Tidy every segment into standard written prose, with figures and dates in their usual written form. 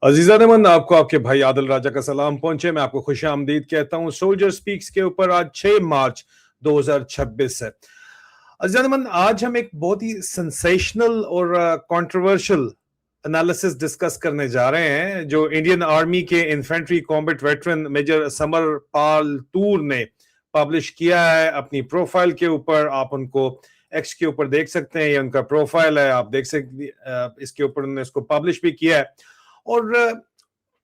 अजीजा नमन, आपको आपके भाई आदिल राजा का सलाम पहुंचे। मैं आपको खुश आमदीद कहता हूं। सोल्जर स्पीक्स के ऊपर आज 6 मार्च 2026 है। अजीजा नमन, आज हम एक बहुत ही सेंसेशनल और कंट्रोवर्शियल एनालिसिस डिस्कस करने जा रहे हैं जो इंडियन आर्मी के infantry combat veteran major Samar Pal Toor ने पब्लिश किया है अपनी प्रोफाइल के ऊपर। आप उनको एक्स के ऊपर देख सकते हैं, ये उनका प्रोफाइल है, आप देख सकते इसके ऊपर उन्होंने इसको पब्लिश भी किया है। और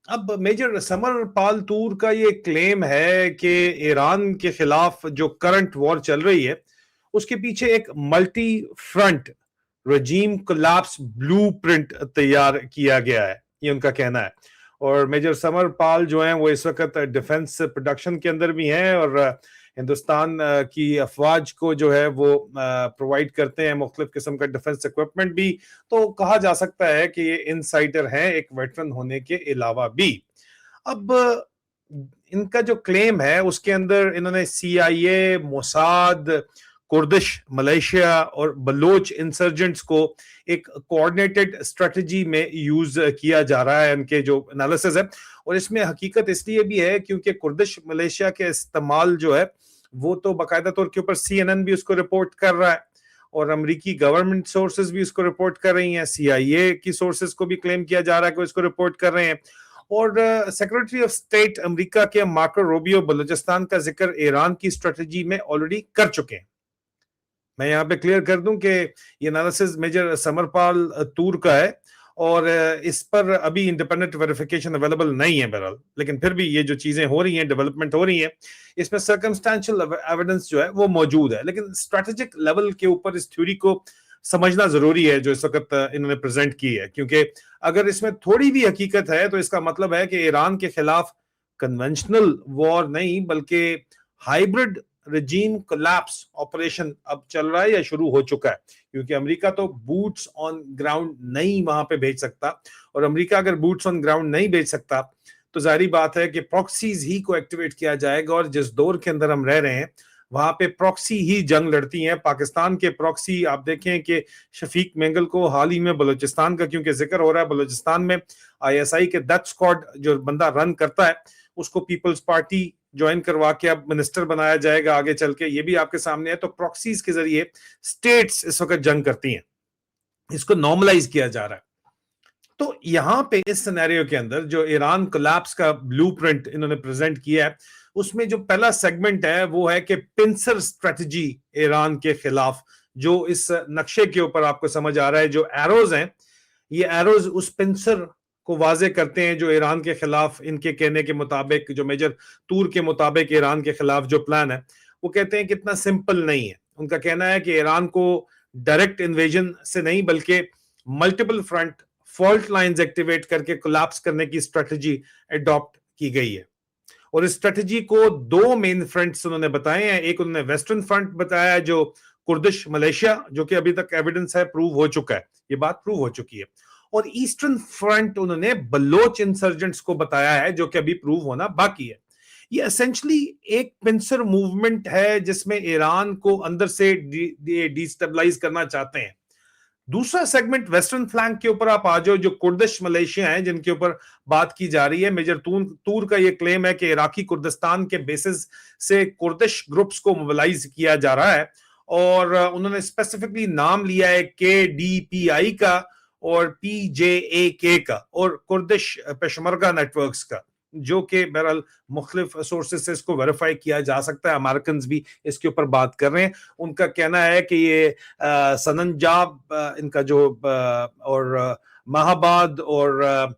अब मेजर समर पाल तूर का ये क्लेम है कि ईरान के खिलाफ जो करंट वॉर चल रही है उसके पीछे एक मल्टी फ्रंट रजीम कोलैप्स ब्लूप्रिंट तैयार किया गया है, ये उनका कहना है। और मेजर समर पाल जो हैं वो इस वक्त डिफेंस प्रोडक्शन के अंदर भी हैं और हिंदुस्तान की अफवाज को जो है वो प्रोवाइड करते हैं मुख्तलिफ किस्म का डिफेंस इक्विपमेंट भी। तो कहा जा सकता है कि ये इनसाइडर हैं एक वेटरन होने के अलावा भी। अब इनका जो क्लेम है उसके अंदर इन्होंने CIA, मोसाद, कुर्दिश मलेशिया और बलोच इंसर्जेंट्स को एक कोऑर्डिनेटेड स्ट्रेटजी में यूज किया जा रहा है, इनके जो एनालिसिस है। और इसमें हकीकत इसलिए भी है क्योंकि कुर्दिश मलेशिया के इस्तेमाल जो है वो तो बाकायदा तौर के ऊपर CNN भी उसको रिपोर्ट कर रहा है और अमेरिकी गवर्नमेंट सोर्सेज भी उसको रिपोर्ट कर रही हैं। CIA की सोर्सेज को भी क्लेम किया जा रहा है कि वो इसको रिपोर्ट कर रहे हैं। और सेक्रेटरी ऑफ स्टेट अमेरिका के मार्को रूबियो बलूचिस्तान का जिक्र ईरान की स्ट्रेटजी में ऑलरेडी कर चुके हैं। मैं यहाँ पे क्लियर कर दूं कि ये एनालिसिस मेजर समरपाल तूर का है और इस पर अभी इंडिपेंडेंट वेरिफिकेशन अवेलेबल नहीं है बहरहाल, लेकिन फिर भी ये जो चीजें हो रही हैं, डेवलपमेंट हो रही हैं, इसमें सर्कमस्टेंशियल एविडेंस जो है वो मौजूद है। लेकिन स्ट्रेटेजिक लेवल के ऊपर इस थ्योरी को समझना जरूरी है जो इस वक्त इन्होंने प्रेजेंट की है, क्योंकि अगर इसमें थोड़ी भी हकीकत है तो इसका मतलब है कि ईरान के खिलाफ कन्वेंशनल वॉर नहीं बल्कि हाइब्रिड रजीम कोलैप्स ऑपरेशन अब चल रहा है या शुरू हो चुका है। क्योंकि अमेरिका तो बूट्स ऑन ग्राउंड नहीं वहां पे भेज सकता, और अमेरिका अगर बूट्स ऑन ग्राउंड नहीं भेज सकता तो जाहिर बात है कि प्रॉक्सीज ही को एक्टिवेट किया जाएगा। और जिस दौर के अंदर हम रह रहे हैं वहां पे प्रॉक्सी ही जंग लड़ती हैं। पाकिस्तान के प्रॉक्सी आप देखें कि शफीक मेंगल को हाल ही में बलूचिस्तान का क्योंकि जिक्र हो रहा है, बलूचिस्तान में ISI के डेथ स्क्वाड जो बंदा रन करता है उसको पीपल्स पार्टी ज्वाइन करवा के अब मिनिस्टर बनाया जाएगा आगे चल के, ये भी आपके सामने है। तो प्रॉक्सीज के जरिए स्टेट्स इस वक्त जंग करती हैं, इसको नॉर्मलाइज किया जा रहा है। तो यहां पे इस सिनेरियो के अंदर जो ईरान कोलैप्स का ब्लूप्रिंट इन्होंने प्रेजेंट किया है उसमें जो पहला सेगमेंट है वो है कि पिंसर स्ट्रेटजी ईरान के खिलाफ। जो इस नक्शे के ऊपर आपको समझ आ रहा है, जो एरोज हैं, ये एरोज उस पिंसर को वाजे करते हैं जो ईरान के खिलाफ, इनके कहने के मुताबिक, जो मेजर तूर के मुताबिक ईरान के खिलाफ जो प्लान है वो कहते हैं कि इतना सिंपल नहीं है। उनका कहना है कि ईरान को डायरेक्ट इन्वेजन से नहीं बल्कि multiple front fault lines activate करके कोलैप्स करने की स्ट्रेटजी अडॉप्ट की गई है। और इस स्ट्रेटजी को दो मेन फ्रंट्स उन्होंने बताए हैं। एक उन्होंने वेस्टर्न फ्रंट बताया जो कुर्दिश मलेशिया, जो कि अभी तक एविडेंस है प्रूव हो चुका है, ये बात प्रूव हो चुकी है। और ईस्टर्न फ्रंट उन्होंने बलोच इंसर्जेंट्स को बताया है जो कि अभी प्रूव होना बाकी है। ये एसेंशली एक पिंसर मूवमेंट है जिसमें ईरान को अंदर से डिस्टेबलाइज करना चाहते हैं। दूसरा सेगमेंट वेस्टर्न फ्लैंक के ऊपर आप आ जाओ, जो कुर्दिश मलेशिया हैं जिनके ऊपर बात की जा रही है। मेजर तूर का यह क्लेम है कि इराकी कुर्दिस्तान के बेसिस से कुर्दिश ग्रुप्स को मोबिलाइज किया जा रहा है। और उन्होंने स्पेसिफिकली नाम लिया है KDPI का और PJAK का और कुर्दिश पेशमरगा नेटवर्क्स का, जो कि बहरहाल मुख्तलिफ सोर्सेज से इसको वेरीफाई किया जा सकता है। अमेरिकन भी इसके ऊपर बात कर रहे हैं। उनका कहना है कि ये सनंजाब इनका जो और महाबाद और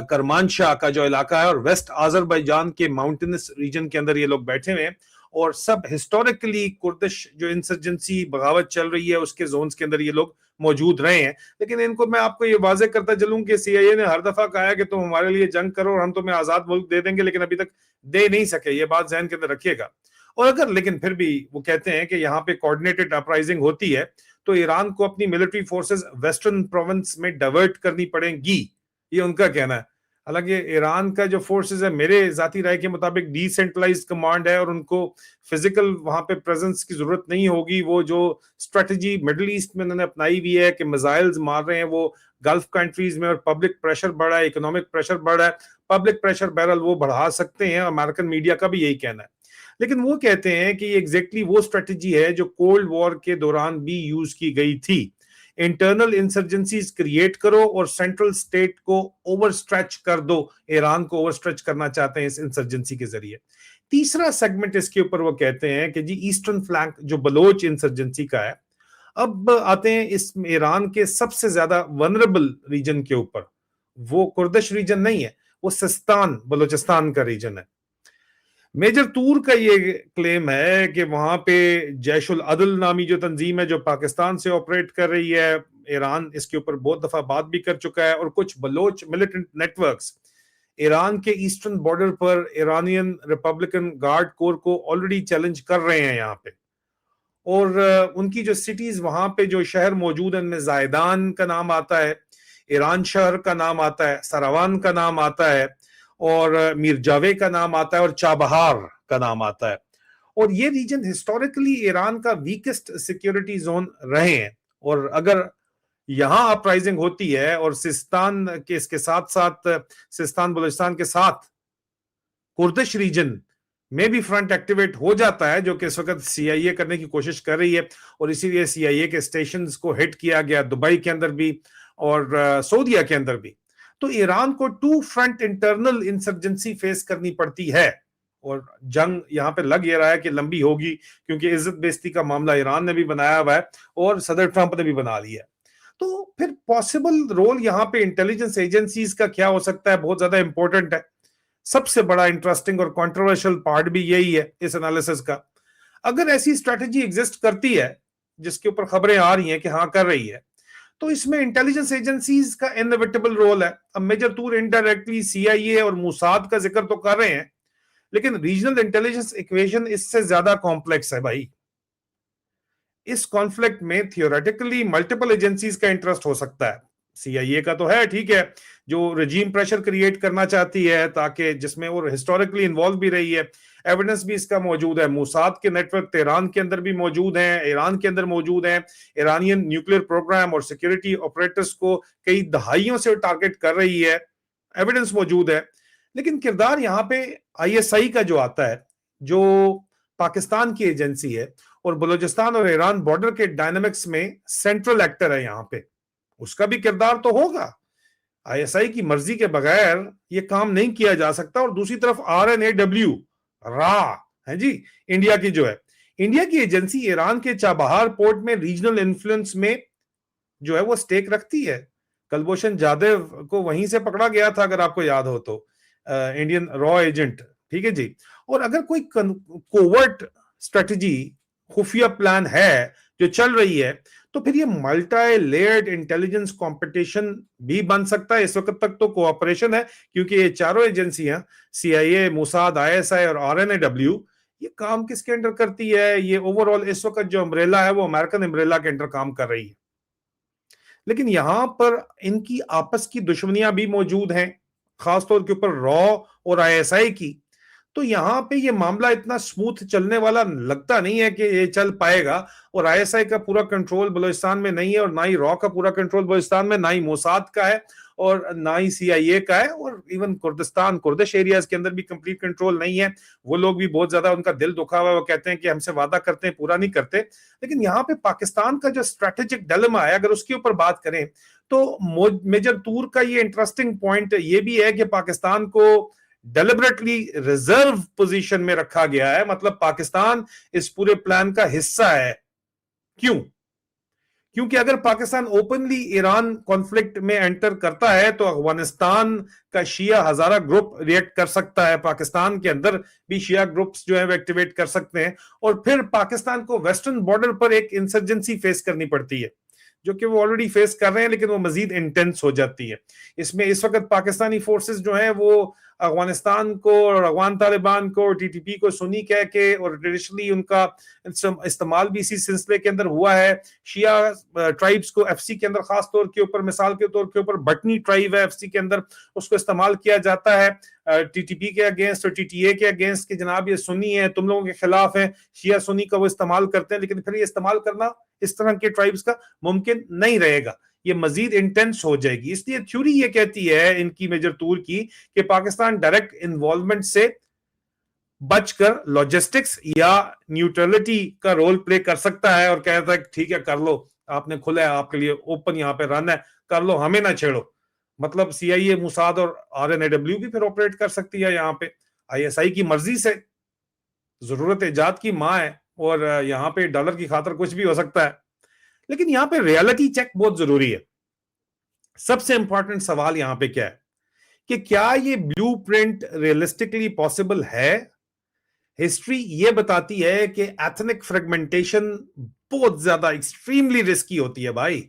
करमानशाह का जो इलाका है और वेस्ट आजरबाईजान के माउंटेनस रीजन के अंदर ये लोग बैठे हुए हैं। और सब हिस्टोरिकली कुर्दिश जो इंसर्जेंसी बगावत चल रही है उसके जोन्स के अंदर ये लोग मौजूद रहे हैं। लेकिन इनको मैं आपको ये वाजे करता चलूं कि CIA ने हर दफा कहा है कि तुम हमारे लिए जंग करो और हम तुम्हें आजाद मुल्क दे देंगे, लेकिन अभी तक दे नहीं सके। ये बात ज़हन के अंदर रखिएगा। और अगर लेकिन फिर भी वो कहते हैं कि यहाँ पे कोऑर्डिनेटेड अपराइजिंग होती है तो ईरान को अपनी मिलिट्री फोर्सेस वेस्टर्न प्रोविंस में डाइवर्ट करनी पड़ेंगी, ये उनका कहना है। हालांकि ईरान का जो फोर्सेस है मेरे जाती राय के मुताबिक डिसेंट्रलाइज्ड कमांड है और उनको फिजिकल वहां पे प्रेजेंस की जरूरत नहीं होगी। वो जो स्ट्रेटजी मिडिल ईस्ट में उन्होंने अपनाई हुई है कि मिसाइल्स मार रहे हैं वो गल्फ कंट्रीज में, और पब्लिक प्रेशर बढ़ा है, इकोनॉमिक प्रेशर बढ़ा है, पब्लिक प्रेशर बहरहाल वो बढ़ा सकते हैं, अमेरिकन मीडिया का भी यही कहना है। लेकिन वो कहते हैं कि एग्जैक्टली वो स्ट्रेटजी है जो कोल्ड वॉर के दौरान भी यूज की गई थी। इंटरनल इंसर्जेंसीज क्रिएट करो और सेंट्रल स्टेट को ओवर स्ट्रेच कर दो। ईरान को ओवर स्ट्रेच करना चाहते हैं इस इंसर्जेंसी के जरिए। तीसरा सेगमेंट इसके ऊपर वो कहते हैं कि जी ईस्टर्न फ्लैंक जो बलोच इंसर्जेंसी का है। अब आते हैं इस ईरान के सबसे ज्यादा वनरेबल रीजन के ऊपर। वो कुर्दिश रीजन नहीं है, वो सिस्तान बलोचिस्तान का रीजन है। मेजर तूर का ये क्लेम है कि वहां पे जैश उल अदल नामी जो तंजीम है जो पाकिस्तान से ऑपरेट कर रही है, ईरान इसके ऊपर बहुत दफा बात भी कर चुका है, और कुछ बलोच मिलिटेंट नेटवर्क्स ईरान के ईस्टर्न बॉर्डर पर ईरानियन रिपब्लिकन गार्ड कोर को ऑलरेडी चैलेंज कर रहे हैं यहाँ पे। और उनकी जो सिटीज वहां पे जो शहर मौजूद है उनमें जायदान का नाम आता है, ईरान शहर का नाम आता है, सरावान का नाम आता है, और मीरजावे का नाम आता है, और चाबहार का नाम आता है। और ये रीजन हिस्टोरिकली ईरान का वीकेस्ट सिक्योरिटी जोन रहे हैं। और अगर यहां अपराइजिंग होती है और सिस्तान के इसके साथ साथ सिस्तान बलूचिस्तान के साथ कुर्दिश रीजन में भी फ्रंट एक्टिवेट हो जाता है, जो कि इस वक्त सीआईए करने की कोशिश कर रही है, और इसीलिए सीआईए के स्टेशंस को हिट किया गया दुबई के अंदर भी और सऊदीया के अंदर भी। तो ईरान को to front internal insurgency face करनी पड़ती है, और जंग यहां पे लग ये रहा है कि लंबी होगी, क्योंकि इज्जत बेइज्जती का मामला ईरान ने भी बनाया हुआ है और सदर ट्रंप ने भी बना लिया है। तो फिर पॉसिबल रोल यहां पे इंटेलिजेंस एजेंसीज का क्या हो सकता है, बहुत ज्यादा इंपॉर्टेंट है। सबसे बड़ा इंटरेस्टिंग और कंट्रोवर्शियल पार्ट भी यही है इस एनालिसिस का। अगर ऐसी स्ट्रेटजी एग्जिस्ट करती है जिसके ऊपर खबरें आ रही हैं कि हाँ कर रही है, तो इसमें इंटेलिजेंस एजेंसीज का इनएविटेबल रोल है। अब मेजर तूर इनडायरेक्टली सीआईए और मोसाद का जिक्र तो कर रहे हैं, लेकिन रीजनल इंटेलिजेंस इक्वेशन इससे ज्यादा कॉम्प्लेक्स है भाई। इस कॉन्फ्लिक्ट में थियोरेटिकली मल्टीपल एजेंसीज का इंटरेस्ट हो सकता है। सीआईए का तो है, ठीक है, जो रजीम प्रेशर क्रिएट करना चाहती है ताकि जिसमें वो हिस्टोरिकली इन्वॉल्व भी रही है, एविडेंस भी इसका मौजूद है। मोसाद के नेटवर्क तेहरान के अंदर भी मौजूद हैं, ईरान के अंदर मौजूद हैं। ईरानियन न्यूक्लियर प्रोग्राम और सिक्योरिटी ऑपरेटर्स को कई दहाइयों से टारगेट कर रही है, एविडेंस मौजूद है। लेकिन किरदार यहाँ पे आईएसआई का जो आता है, जो पाकिस्तान की एजेंसी है और बलूचिस्तान और ईरान बॉर्डर के डायनामिक्स में सेंट्रल एक्टर है यहाँ पे, उसका भी किरदार तो होगा। आईएसआई की मर्जी के बगैर ये काम नहीं किया जा सकता। और दूसरी तरफ आरएनएडब्ल्यू रा है जी, इंडिया की जो है, इंडिया की एजेंसी ईरान के चाबहार पोर्ट में रीजनल इन्फ्लुएंस में जो है वो स्टेक रखती है। कुलभूषण जाधव को वहीं से पकड़ा गया था, अगर आपको याद हो तो, इंडियन रॉ एजेंट, ठीक है जी। और अगर कोई कोवर्ट स्ट्रेटजी, खुफिया प्लान है जो चल रही है, तो फिर ये मल्टी लेयर्ड इंटेलिजेंस कंपटीशन भी बन सकता है। इस वक्त तक तो कोऑपरेशन है, क्योंकि ये चारों एजेंसियां सीआईए, मोसाद, आईएसआई और आरएनएडब्ल्यू, ये काम किसके अंडर करती है? ये ओवरऑल इस वक्त जो अम्ब्रेला है वो अमेरिकन अम्ब्रेला के अंडर काम कर रही है। लेकिन यहां पर इनकी आपस की दुश्मनियां भी मौजूद हैं, खासतौर के ऊपर रॉ और आईएसआई की। तो यहां पे ये मामला इतना स्मूथ चलने वाला लगता नहीं है कि ये चल पाएगा। और आईएसआई का पूरा कंट्रोल बलूचिस्तान में नहीं है, और ना ही रॉ का पूरा कंट्रोल बलूचिस्तान में, ना ही मोसाद का है, और ना ही सीआईए का है, और इवन कुर्दिस्तान, कुर्दिश एरियाज के अंदर भी कंप्लीट कंट्रोल नहीं है। वो लोग भी बहुत ज्यादा, उनका दिल दुखा हुआ है, वो कहते हैं कि हमसे वादा करते हैं, पूरा नहीं करते। लेकिन यहाँ पे पाकिस्तान का जो स्ट्रेटेजिक डिलेमा है, अगर उसके ऊपर बात करें, तो मेजर तूर का ये इंटरेस्टिंग पॉइंट ये भी है कि पाकिस्तान को डेलिबरेटली रिजर्व पोजीशन में रखा गया है। मतलब पाकिस्तान इस पूरे प्लान का हिस्सा है। क्यों? क्योंकि अगर पाकिस्तान ओपनली ईरान कॉन्फ्लिक्ट में एंटर करता है तो अफगानिस्तान का शिया हजारा ग्रुप रिएक्ट कर सकता है, पाकिस्तान के अंदर भी शिया ग्रुप्स जो है वो एक्टिवेट कर सकते हैं, और फिर पाकिस्तान को वेस्टर्न बॉर्डर पर एक इंसर्जेंसी फेस करनी पड़ती है। जो कि वो ऑलरेडी फेस कर रहे हैं, लेकिन वो मजीद इंटेंस हो जाती है। इसमें इस वक्त पाकिस्तानी फोर्सेस जो हैं वो अफगानिस्तान को और अफगान तालिबान को और टीटीपी को सुन्नी कह के, और ट्रेडिशनली उनका इस्तेमाल भी इसी सिलसिले के अंदर हुआ है। शिया ट्राइब्स को एफसी के अंदर खास तौर के ऊपर, मिसाल के तौर के ऊपर बटनी ट्राइब है एफसी के अंदर, उसको इस्तेमाल किया जाता है टीटीपी के अगेंस्ट और टीटीए के अगेंस्ट कि जनाब ये सुन्नी है, तुम लोगों के खिलाफ है। शिया सुन्नी का वो इस्तेमाल करते हैं, लेकिन फिर ये इस्तेमाल करना इस तरह के ट्राइब्स का मुमकिन नहीं रहेगा, ये मजीद इंटेंस हो जाएगी। इसलिए थ्योरी ये कहती है इनकी मेजर तूर की कि पाकिस्तान डायरेक्ट इन्वॉल्वमेंट से बचकर लॉजिस्टिक्स या न्यूट्रलिटी का रोल प्ले कर सकता है और कहता है ठीक है कर लो, आपने खुला है, आपके लिए ओपन यहाँ पे रन है, कर लो, हमें ना छेड़ो। मतलब सीआईए, मुसाद और आरएनएडब्ल्यू भी फिर ऑपरेट कर सकती है यहाँ पे आईएसआई की मर्जी से। जरूरत इजाद की माँ है और यहाँ पे डॉलर की खातर कुछ भी हो सकता है, लेकिन यहाँ पे रियलिटी चेक बहुत जरूरी है। सबसे इंपॉर्टेंट सवाल यहाँ पे क्या है कि क्या ये ब्लूप्रिंट रियलिस्टिकली पॉसिबल है? हिस्ट्री ये बताती है कि एथनिक फ्रेगमेंटेशन बहुत ज्यादा एक्सट्रीमली रिस्की होती है भाई।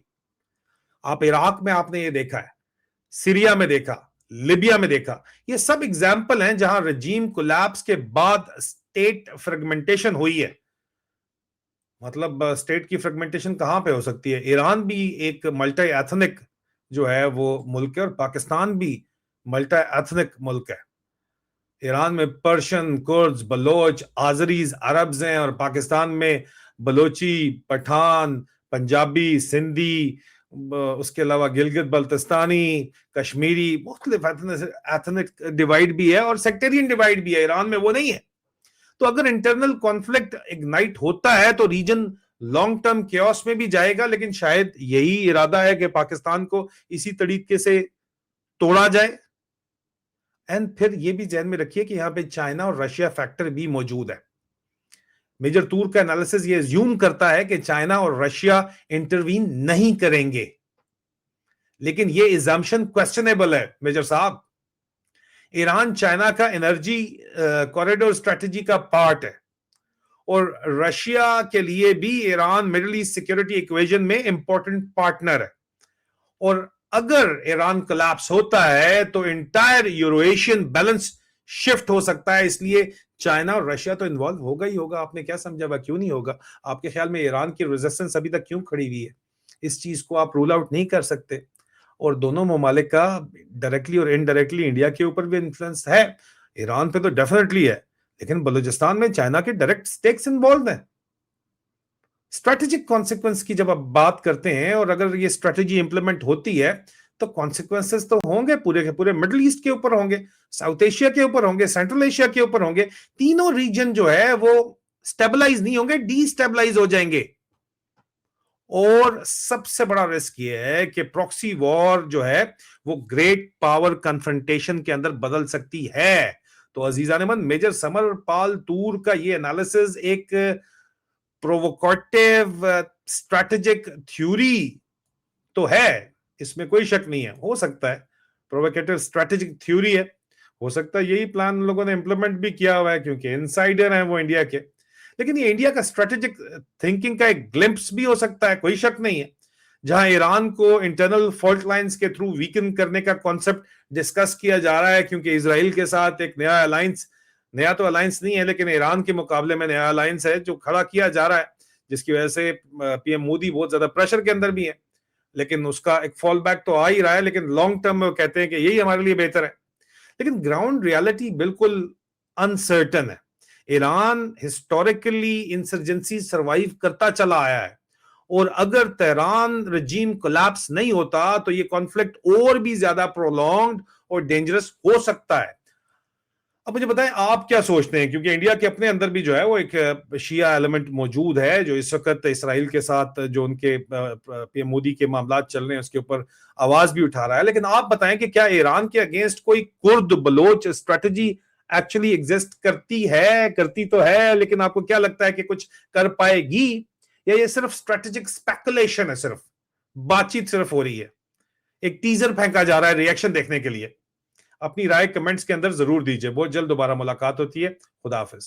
आप इराक में आपने ये देखा है, सीरिया में देखा, लिबिया में देखा, ये सब एग्जाम्पल हैं जहां रजीम कोलैप्स के बाद स्टेट फ्रेगमेंटेशन हुई है। मतलब स्टेट की फ्रेगमेंटेशन कहां पे हो सकती है? ईरान भी एक मल्टी एथनिक जो है वो मुल्क है और पाकिस्तान भी मल्टी एथनिक मुल्क है। ईरान में पर्शियन, कुर्द्स, बलोच, आजरीज, अरब्स हैं, और पाकिस्तान में बलोची, पठान, पंजाबी, सिंधी, उसके अलावा गिलगित बल्तिस्तानी, कश्मीरी, मुख्तलिफ एथनिक डिवाइड भी है और सेक्टेरियन डिवाइड भी है। ईरान में वो नहीं है। तो अगर इंटरनल कॉन्फ्लिक्ट इग्नाइट होता है तो रीजन लॉन्ग टर्म केओस में भी जाएगा, लेकिन शायद यही इरादा है कि पाकिस्तान को इसी तरीके से तोड़ा जाए। एंड फिर ये भी ध्यान में रखिए कि यहां पे चाइना और रशिया फैक्टर भी मौजूद है। मेजर तूर का एनालिसिस ये ज्यूम करता है कि चाइना और रशिया इंटरवीन नहीं करेंगे, लेकिन ये इजम्पशन क्वेश्चनेबल है मेजर साहब। ईरान चाइना का एनर्जी कॉरिडोर स्ट्रेटजी का पार्ट है और रशिया के लिए भी Iran middle east security equation में इंपॉर्टेंट पार्टनर है। और अगर ईरान कोलैप्स होता है तो इंटायर यूरोएशियन बैलेंस शिफ्ट हो सकता है। इसलिए चाइना और रशिया तो इन्वॉल्व होगा ही होगा। आपने क्या समझा हुआ, क्यों नहीं होगा? आपके ख्याल में ईरान की रेजिस्टेंस अभी तक क्यों खड़ी हुई है? इस चीज को आप रूल आउट नहीं कर सकते। और दोनों ममालिक का डायरेक्टली और इनडायरेक्टली इंडिया के ऊपर भी इन्फ्लुएंस है। ईरान पे तो डेफिनेटली है, लेकिन बलूचिस्तान में चाइना के डायरेक्ट स्टेक्स इन्वॉल्व हैं। स्ट्रेटेजिक कॉन्सिक्वेंस की जब आप बात करते हैं और अगर ये स्ट्रेटेजी इंप्लीमेंट होती है तो कॉन्सिक्वेंसेस तो होंगे पूरे के पूरे मिडिल ईस्ट के ऊपर होंगे, साउथ एशिया के ऊपर होंगे, सेंट्रल एशिया के ऊपर होंगे। तीनों रीजन जो है वो स्टेबलाइज नहीं होंगे, डीस्टेबलाइज हो जाएंगे। और सबसे बड़ा रिस्क ये है कि प्रॉक्सी वॉर जो है वो ग्रेट पावर कन्फ्रंटेशन के अंदर बदल सकती है। तो अजीजान मेजर समर पाल तूर का ये एनालिसिस एक प्रोवोकेटिव स्ट्रैटेजिक थ्योरी तो है, इसमें कोई शक नहीं है। हो सकता है प्रोवोकेटिव स्ट्रैटेजिक थ्योरी है, हो सकता है यही प्लान लोगों ने इंप्लीमेंट भी किया हुआ है क्योंकि इनसाइडर हैं वो इंडिया के। लेकिन ये इंडिया का स्ट्रैटेजिक थिंकिंग का एक ग्लिम्प्स भी हो सकता है, कोई शक नहीं है। जहां ईरान को इंटरनल फॉल्ट लाइंस के थ्रू वीकन करने का कॉन्सेप्ट डिस्कस किया जा रहा है, क्योंकि इसराइल के साथ एक नया अलायंस, नया तो अलायंस नहीं है लेकिन ईरान के मुकाबले में नया अलायंस है जो खड़ा किया जा रहा है, जिसकी वजह से पीएम मोदी बहुत ज्यादा प्रेशर के अंदर भी है। लेकिन उसका एक फॉल बैक तो आ ही रहा है, लेकिन लॉन्ग टर्म में वो कहते हैं कि यही हमारे लिए बेहतर है। लेकिन ग्राउंड रियलिटी बिल्कुल अनसर्टन है। ईरान हिस्टोरिकली इंसर्जेंसी सरवाइव करता चला आया है और अगर तेहरान रजीम कोलैप्स नहीं होता तो ये कॉन्फ्लिक्ट और भी ज्यादा प्रोलॉन्ग्ड और डेंजरस हो सकता है। अब मुझे बताएं आप क्या सोचते हैं, क्योंकि इंडिया के अपने अंदर भी जो है वो एक शिया एलिमेंट मौजूद है जो इस वक्त इसराइल के साथ जो उनके पीएम मोदी के मामला चल रहे हैं उसके ऊपर आवाज भी उठा रहा है। लेकिन आप बताएं कि क्या ईरान के अगेंस्ट कोई Kurd Baloch strategy actually exist करती है? करती तो है, लेकिन आपको क्या लगता है कि कुछ कर पाएगी या ये सिर्फ स्ट्रेटेजिक स्पेकुलेशन है, सिर्फ बातचीत सिर्फ हो रही है, एक टीजर फेंका जा रहा है रिएक्शन देखने के लिए? अपनी राय कमेंट्स के अंदर जरूर दीजिए। बहुत जल्द दोबारा मुलाकात होती है। खुदा हाफिज।